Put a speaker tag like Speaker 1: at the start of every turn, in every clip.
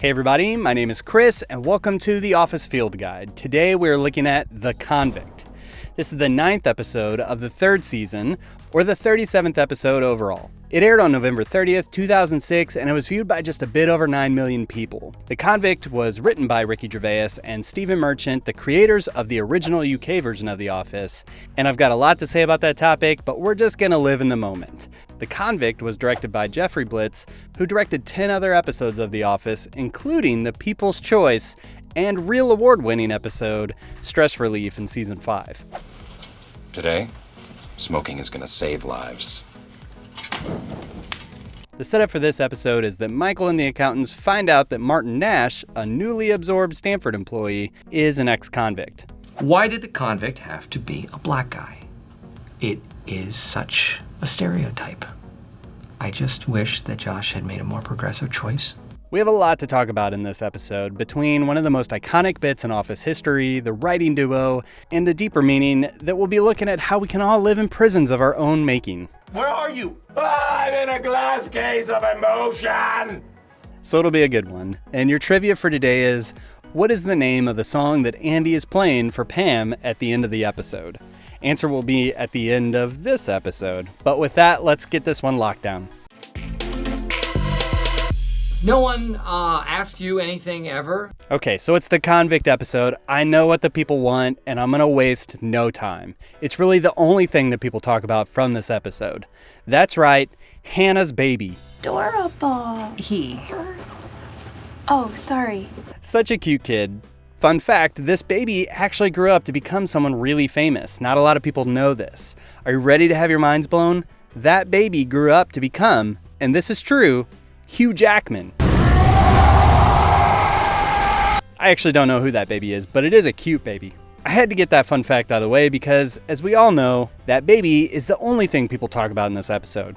Speaker 1: Hey everybody, my name is Chris and welcome to the Office Field Guide. Today we're looking at The Convict. This is the 9th episode of the 3rd season, or the 37th episode overall. It aired on November 30th, 2006, and it was viewed by just a bit over 9 million people. The Convict was written by Ricky Gervais and Stephen Merchant, the creators of the original UK version of The Office. And I've got a lot to say about that topic, but we're just gonna live in the moment. The Convict was directed by Jeffrey Blitz, who directed 10 other episodes of The Office, including the People's Choice and Real Award-winning episode, Stress Relief in Season 5.
Speaker 2: Today, smoking is gonna save lives.
Speaker 1: The setup for this episode is that Michael and the accountants find out that Martin Nash, a newly absorbed Stanford employee, is an ex-convict.
Speaker 3: Why did the convict have to be a black guy? It is such a stereotype. I just wish that Josh had made a more progressive choice.
Speaker 1: We have a lot to talk about in this episode, between one of the most iconic bits in Office history, the writing duo, and the deeper meaning that we'll be looking at how we can all live in prisons of our own making.
Speaker 4: Where are you? I'm in a glass case of emotion!
Speaker 1: So it'll be a good one. And your trivia for today is, what is the name of the song that Andy is playing for Pam at the end of the episode? Answer will be at the end of this episode. But with that, let's get this one locked down.
Speaker 3: No one asked you anything ever?
Speaker 1: Okay, so it's the Convict episode. I know what the people want, and I'm gonna waste no time. It's really the only thing that people talk about from this episode. That's right, Hannah's baby.
Speaker 5: Adorable.
Speaker 6: He.
Speaker 5: Oh, sorry.
Speaker 1: Such a cute kid. Fun fact, this baby actually grew up to become someone really famous. Not a lot of people know this. Are you ready to have your minds blown? That baby grew up to become, and this is true, Hugh Jackman. I actually don't know who that baby is, but it is a cute baby. I had to get that fun fact out of the way because, as we all know, that baby is the only thing people talk about in this episode.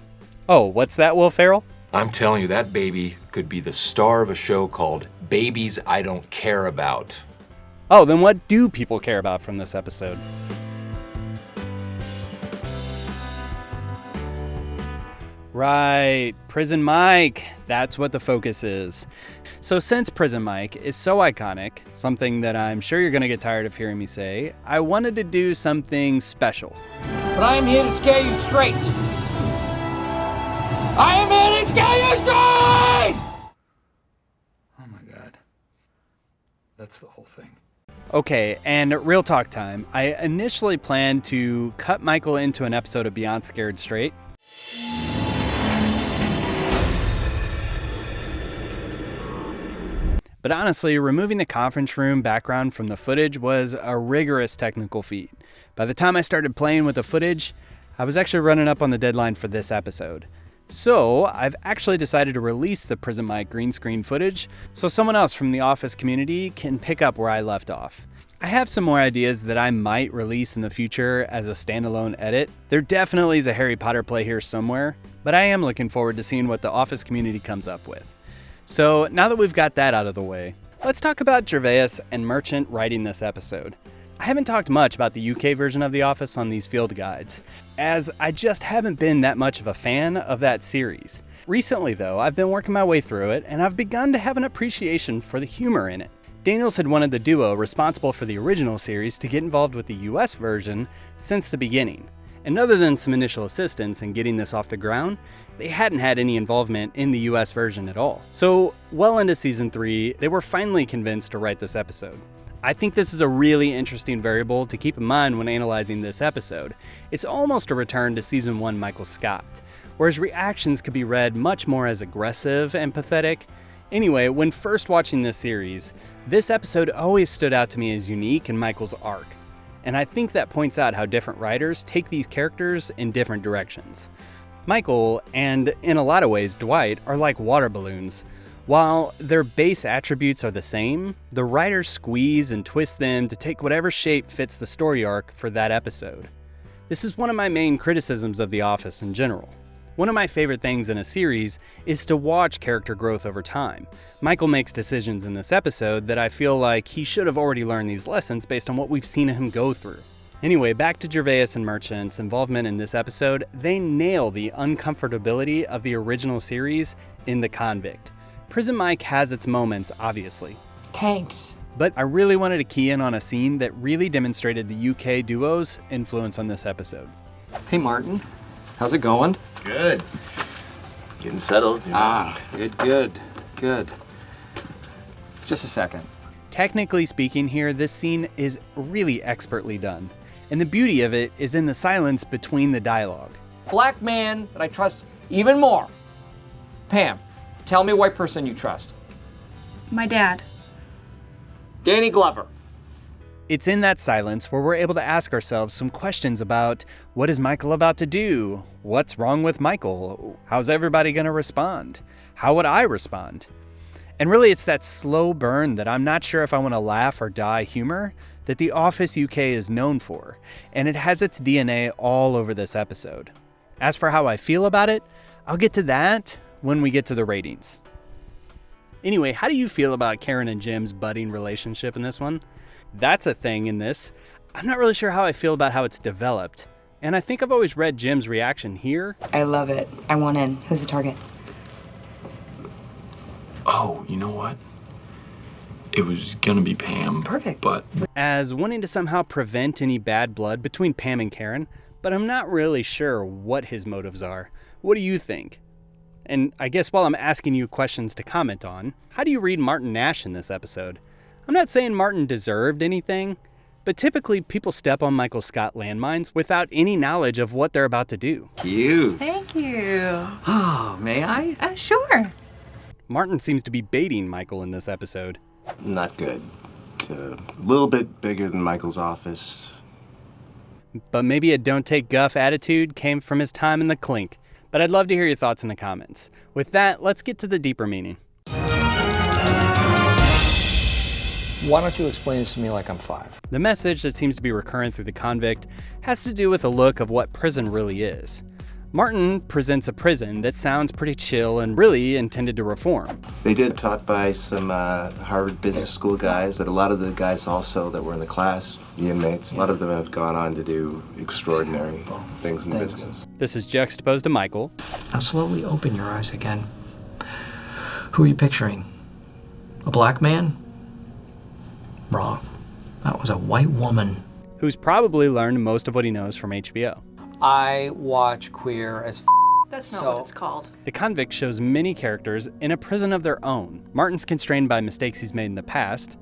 Speaker 1: Oh, what's that, Will Ferrell?
Speaker 7: I'm telling you, that baby could be the star of a show called Babies I Don't Care About.
Speaker 1: Oh, then what do people care about from this episode? Right, Prison Mike. That's what the focus is. So since Prison Mike is so iconic, something that I'm sure you're gonna get tired of hearing me say, I wanted to do something special.
Speaker 3: But I am here to scare you straight. I am here to scare you straight!
Speaker 4: Oh my god. That's the whole thing.
Speaker 1: Okay, and real talk time. I initially planned to cut Michael into an episode of Beyond Scared Straight. But honestly, removing the conference room background from the footage was a rigorous technical feat. By the time I started playing with the footage, I was actually running up on the deadline for this episode. So I've actually decided to release the Prison Mike green screen footage so someone else from the Office community can pick up where I left off. I have some more ideas that I might release in the future as a standalone edit. There definitely is a Harry Potter play here somewhere, but I am looking forward to seeing what the Office community comes up with. So now that we've got that out of the way, let's talk about Gervais and Merchant writing this episode. I haven't talked much about the UK version of The Office on these field guides, as I just haven't been that much of a fan of that series. Recently though, I've been working my way through it, and I've begun to have an appreciation for the humor in it. Daniels had wanted the duo responsible for the original series to get involved with the US version since the beginning. And other than some initial assistance in getting this off the ground, they hadn't had any involvement in the US version at all. So, well into season 3, they were finally convinced to write this episode. I think this is a really interesting variable to keep in mind when analyzing this episode. It's almost a return to season 1 Michael Scott, where his reactions could be read much more as aggressive and pathetic. Anyway, when first watching this series, this episode always stood out to me as unique in Michael's arc. And I think that points out how different writers take these characters in different directions. Michael, and in a lot of ways Dwight, are like water balloons. While their base attributes are the same, the writers squeeze and twist them to take whatever shape fits the story arc for that episode. This is one of my main criticisms of The Office in general. One of my favorite things in a series is to watch character growth over time. Michael makes decisions in this episode that I feel like he should have already learned these lessons based on what we've seen him go through. Anyway, back to Gervais and Merchant's involvement in this episode. They nail the uncomfortability of the original series in The Convict. Prison Mike has its moments, obviously.
Speaker 3: Tanks.
Speaker 1: But I really wanted to key in on a scene that really demonstrated the UK duo's influence on this episode.
Speaker 3: Hey, Martin. How's it going?
Speaker 6: Good. Getting settled. You know.
Speaker 3: Good. Just a second.
Speaker 1: Technically speaking here, this scene is really expertly done. And the beauty of it is in the silence between the dialogue.
Speaker 3: Black man that I trust even more. Pam, tell me a white person you trust.
Speaker 5: My dad.
Speaker 3: Danny Glover.
Speaker 1: It's in that silence where we're able to ask ourselves some questions about what is Michael about to do? What's wrong with Michael? How's everybody going to respond? How would I respond? And really, it's that slow burn that I'm not sure if I want to laugh or die humor that The Office UK is known for, and it has its DNA all over this episode. As for how I feel about it, I'll get to that when we get to the ratings. Anyway, how do you feel about Karen and Jim's budding relationship in this one? That's a thing in this. I'm not really sure how I feel about how it's developed, and I think I've always read Jim's reaction here.
Speaker 8: I love it. I want in. Who's the target?
Speaker 4: Oh, you know what? It was gonna be Pam.
Speaker 8: Perfect.
Speaker 4: But
Speaker 1: As wanting to somehow prevent any bad blood between Pam and Karen, but I'm not really sure what his motives are. What do you think? And I guess while I'm asking you questions to comment on, how do you read Martin Nash in this episode? I'm not saying Martin deserved anything, but typically people step on Michael Scott landmines without any knowledge of what they're about to do.
Speaker 3: Cute.
Speaker 5: Thank you.
Speaker 3: Oh, may I?
Speaker 5: Sure.
Speaker 1: Martin seems to be baiting Michael in this episode.
Speaker 6: Not good. It's a little bit bigger than Michael's office.
Speaker 1: But maybe a don't take guff attitude came from his time in the clink. But I'd love to hear your thoughts in the comments. With that, let's get to the deeper meaning.
Speaker 3: Why don't you explain this to me like I'm 5?
Speaker 1: The message that seems to be recurrent through the Convict has to do with a look of what prison really is. Martin presents a prison that sounds pretty chill and really intended to reform.
Speaker 6: They did taught by some Harvard Business School guys, that a lot of the guys also that were in the class, the inmates, a lot of them have gone on to do extraordinary things in business.
Speaker 1: This is juxtaposed to Michael.
Speaker 3: Now slowly open your eyes again. Who are you picturing? A black man? Wrong. That was a white woman.
Speaker 1: Who's probably learned most of what he knows from HBO.
Speaker 3: I watch Queer as
Speaker 5: That's not what it's called.
Speaker 1: The Convict shows many characters in a prison of their own. Martin's constrained by mistakes he's made in the past.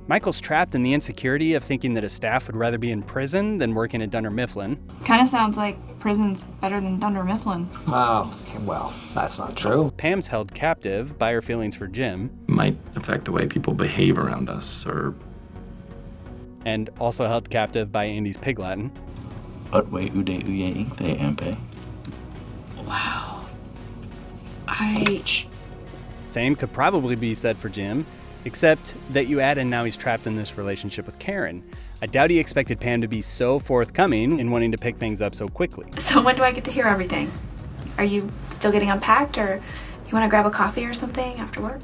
Speaker 1: Michael's trapped in the insecurity of thinking that his staff would rather be in prison than working at Dunder Mifflin.
Speaker 5: Kind of sounds like prison's better than Dunder Mifflin.
Speaker 3: Oh, okay, well, that's not true.
Speaker 1: Pam's held captive by her feelings for Jim,
Speaker 4: might affect the way people behave around us, or
Speaker 1: and also held captive by Andy's Pig Latin.
Speaker 9: Utwe ude uye inkte ampe.
Speaker 5: Wow.
Speaker 1: Same could probably be said for Jim, except that you add in now he's trapped in this relationship with Karen. I doubt he expected Pam to be so forthcoming in wanting to pick things up so quickly.
Speaker 5: So when do I get to hear everything? Are you still getting unpacked, or you want to grab a coffee or something after work?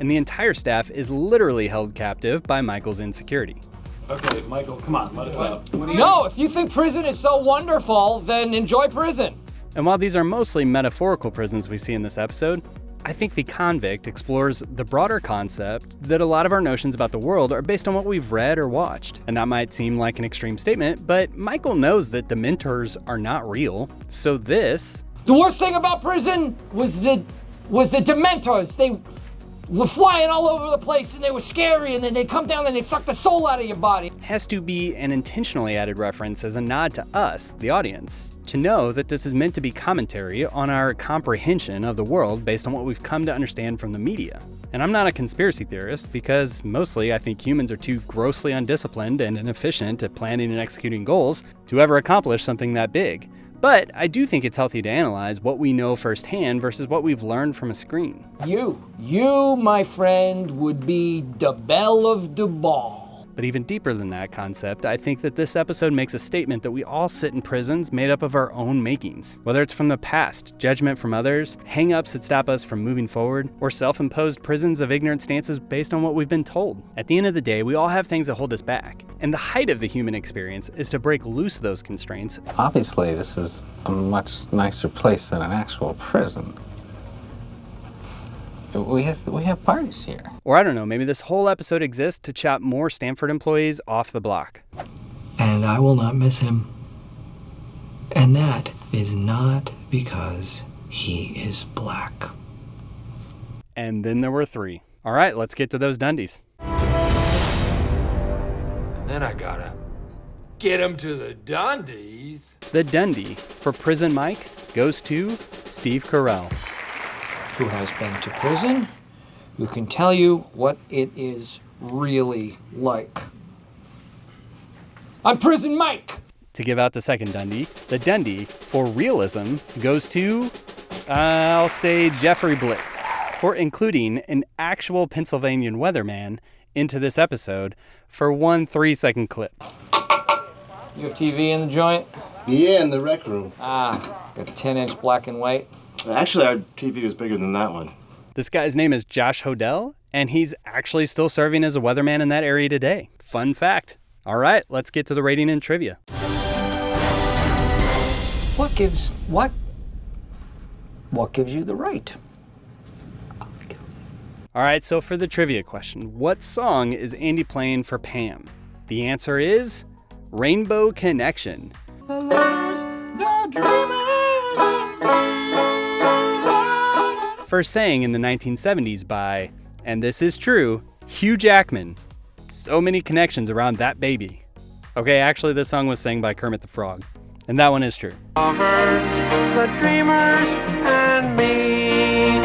Speaker 1: And the entire staff is literally held captive by Michael's insecurity.
Speaker 10: Okay, Michael, come on, let us out.
Speaker 3: No, if you think prison is so wonderful, then enjoy prison.
Speaker 1: And while these are mostly metaphorical prisons we see in this episode, I think The Convict explores the broader concept that a lot of our notions about the world are based on what we've read or watched. And that might seem like an extreme statement, but Michael knows that Dementors are not real. So this...
Speaker 3: The worst thing about prison was the Dementors. They were flying all over the place and they were scary, and then they'd come down and they'd suck the soul out of your body.
Speaker 1: Has to be an intentionally added reference as a nod to us, the audience, to know that this is meant to be commentary on our comprehension of the world based on what we've come to understand from the media. And I'm not a conspiracy theorist, because mostly I think humans are too grossly undisciplined and inefficient at planning and executing goals to ever accomplish something that big. But I do think it's healthy to analyze what we know firsthand versus what we've learned from a screen.
Speaker 3: You, my friend, would be the belle of the ball.
Speaker 1: But even deeper than that concept, I think that this episode makes a statement that we all sit in prisons made up of our own makings. Whether it's from the past, judgment from others, hang-ups that stop us from moving forward, or self-imposed prisons of ignorant stances based on what we've been told. At the end of the day, we all have things that hold us back. And the height of the human experience is to break loose of those constraints.
Speaker 11: Obviously, this is a much nicer place than an actual prison. We have parties here.
Speaker 1: Or I don't know, maybe this whole episode exists to chop more Stanford employees off the block.
Speaker 3: And I will not miss him. And that is not because he is black.
Speaker 1: And then there were 3. All right, let's get to those Dundys.
Speaker 7: And then I gotta get him to the Dundies.
Speaker 1: The Dundie for Prison Mike goes to Steve Carell.
Speaker 3: Who has been to prison, who can tell you what it is really like. I'm Prison Mike!
Speaker 1: To give out the second Dundie, the Dundie for realism goes to, I'll say Jeffrey Blitz, for including an actual Pennsylvanian weatherman into this episode for one 3-second clip.
Speaker 3: You have TV in the joint?
Speaker 6: Yeah, in the rec room.
Speaker 3: Ah, a 10-inch black and white.
Speaker 6: Actually, our TV was bigger than that one.
Speaker 1: This guy's name is Josh Hodel, and he's actually still serving as a weatherman in that area today. Fun fact. All right, let's get to the rating and trivia.
Speaker 3: What gives you the right?
Speaker 1: All right, so for the trivia question, what song is Andy playing for Pam? The answer is Rainbow Connection. First sang in the 1970s by, and this is true, Hugh Jackman. So many connections around that baby. Okay, actually this song was sang by Kermit the Frog, and that one is true.
Speaker 12: The dreamers and me.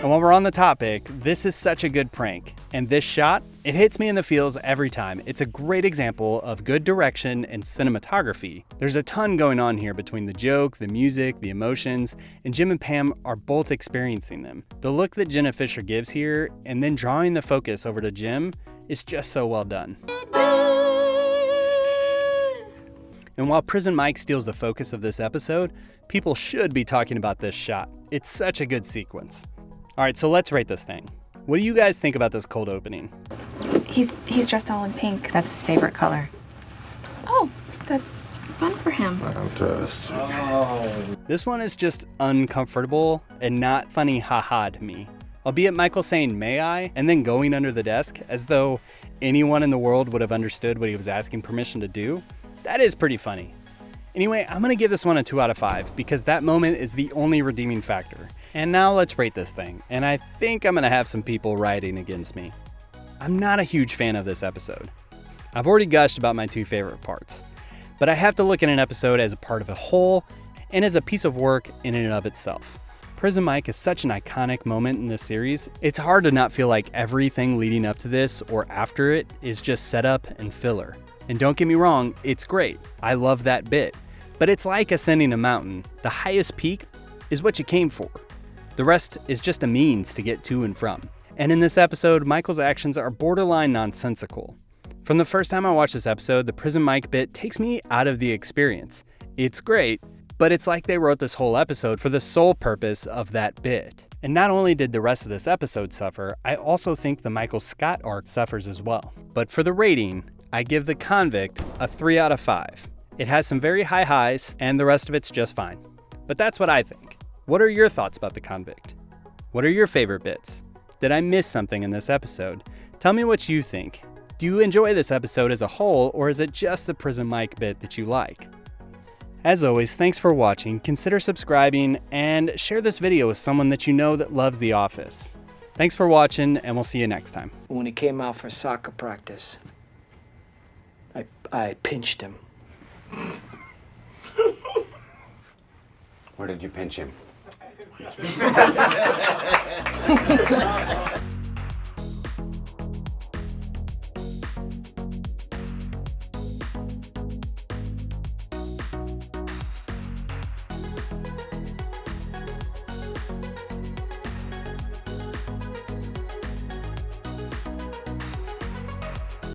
Speaker 1: And while we're on the topic, this is such a good prank. And this shot, it hits me in the feels every time. It's a great example of good direction and cinematography. There's a ton going on here between the joke, the music, the emotions, and Jim and Pam are both experiencing them. The look that Jenna Fisher gives here, and then drawing the focus over to Jim, is just so well done. And while Prison Mike steals the focus of this episode, people should be talking about this shot. It's such a good sequence. All right, so let's rate this thing. What do you guys think about this cold opening?
Speaker 5: He's dressed all in pink.
Speaker 8: That's his favorite color.
Speaker 5: Oh, that's fun for him.
Speaker 1: This one is just uncomfortable and not funny haha to me. Albeit Michael saying, "May I?" and then going under the desk as though anyone in the world would have understood what he was asking permission to do. That is pretty funny. Anyway, I'm gonna give this one a 2 out of 5 because that moment is the only redeeming factor. And now let's rate this thing, and I think I'm gonna have some people rioting against me. I'm not a huge fan of this episode. I've already gushed about my 2 favorite parts, but I have to look at an episode as a part of a whole and as a piece of work in and of itself. Prison Mike is such an iconic moment in this series, it's hard to not feel like everything leading up to this or after it is just setup and filler. And don't get me wrong, it's great. I love that bit. But it's like ascending a mountain. The highest peak is what you came for. The rest is just a means to get to and from. And in this episode, Michael's actions are borderline nonsensical. From the first time I watched this episode, the Prison Mike bit takes me out of the experience. It's great, but it's like they wrote this whole episode for the sole purpose of that bit. And not only did the rest of this episode suffer, I also think the Michael Scott arc suffers as well. But for the rating, I give The Convict a 3 out of 5. It has some very high highs, and the rest of it's just fine. But that's what I think. What are your thoughts about The Convict? What are your favorite bits? Did I miss something in this episode? Tell me what you think. Do you enjoy this episode as a whole, or is it just the Prison Mike bit that you like? As always, thanks for watching. Consider subscribing, and share this video with someone that you know that loves The Office. Thanks for watching, and we'll see you next time.
Speaker 3: When he came out for soccer practice, I pinched him.
Speaker 2: Where did you pinch him?